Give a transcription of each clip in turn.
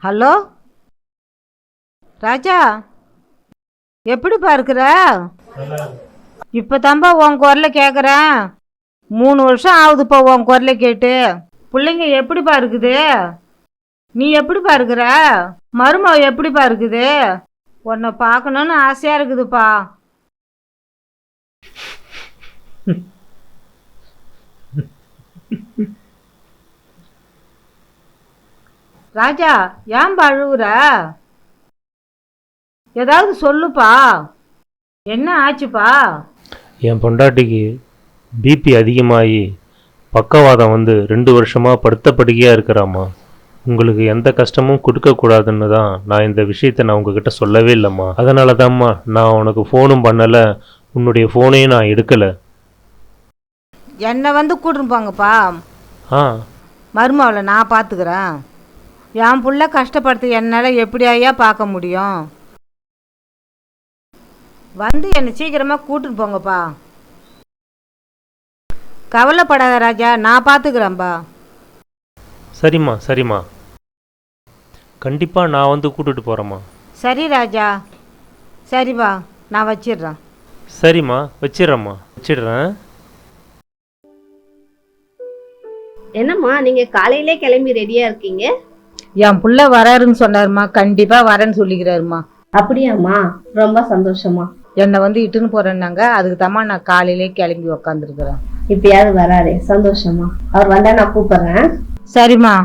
Hello ராஜா, எப்படிப்பா இருக்கிற? இப்போ தான்பா உன் குரலை கேட்குறேன். 3 வருஷம் ஆகுதுப்பா உன் குரலை கேட்டு. பிள்ளைங்க எப்படிப்பா இருக்குது? நீ எப்படிப்பா இருக்கிற? மருமக எப்படிப்பா இருக்குது? உன்னை பார்க்கணுன்னு ஆசையாக இருக்குதுப்பா. ராஜா, ஏன்பா அழுகுற? ஏதாவது சொல்லுப்பா. என்ன ஆச்சுப்பா? என் பொண்டாட்டிக்கு பிபி அதிகமாகி பக்கவாதம் வந்து 2 வருஷமாக படுத்த படுக்கையாக இருக்கிறாம்மா. உங்களுக்கு எந்த கஷ்டமும் கொடுக்கக்கூடாதுன்னு தான் நான் இந்த விஷயத்தை நான் உங்ககிட்ட சொல்லவே இல்லைம்மா. அதனால தான்மா நான் உனக்கு ஃபோனும் பண்ணலை, உன்னுடைய ஃபோனையும் நான் எடுக்கலை. என்னை வந்து கூட்டின்னு போங்கப்பா. ஆ, மருமவளை நான் பார்த்துக்கிறேன். என் புள்ள கஷ்டப்படுத்து என்னால் எப்படி ஐயா பார்க்க முடியும்? வந்து என்னை சீக்கிரமாக கூட்டின்னு போங்கப்பா. கவலைப்படாத ராஜா, நான் பார்த்துக்கிறேன்ப்பா. சரிம்மா சரிம்மா, கண்டிப்பாக நான் வந்து கூட்டிட்டு போகிறேம்மா. சரி ராஜா, சரிப்பா, நான் வச்சிடுறேன். சரிம்மா, வச்சிடுறேன். என்னம்மா நீங்க காலையிலே கிளம்பி ரெடியா இருக்கீங்க? என் புள்ள வராருன்னு சொன்னாருமா, கண்டிப்பாக வரேன்னு சொல்லிக்கிறாருமா. அப்படியாம்மா, ரொம்ப சந்தோஷமா. என்னை வந்து இட்டுன்னு போகிறேன்னாங்க, அதுக்கு தாம்மா நான் காலையிலே கிளம்பி உக்காந்துருக்குறேன். இப்பயாவது வராரு, சந்தோஷமா. அவர் வந்தா நான் கூப்பிடுறேன். சரிம்மா.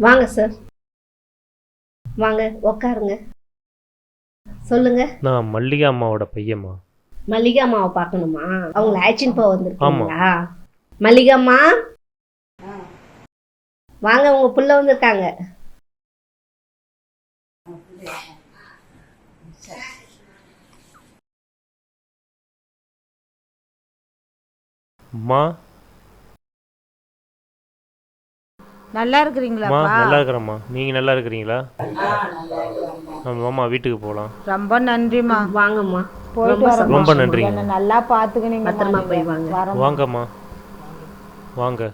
வாங்க சார், வாங்க உக்காருங்க. சொல்லுங்க. நான் மல்லிகா அம்மாவோட பையம்மா. மல்லிகா அம்மாவை பார்க்கணுமா? அவங்களை அழைச்சின்னு போக வந்திருக்கீங்களா? மல்லிகா அம்மா வாங்க, உங்க புள்ள வந்திருக்காங்க. அம்மா, நல்லா இருக்கிறீங்களா? நல்லா இருக்கிறேம்மா. நீங்கள் நல்லா இருக்கிறீங்களா? ஆமாம்மா, வீட்டுக்கு போகலாம். ரொம்ப நன்றிம்மா. வாங்கம்மா. ரொம்ப நன்றிங்க. நல்லா பார்த்துக்கினீங்க. பத்திரமா போய் வாங்க. வாங்கம்மா, வாங்க.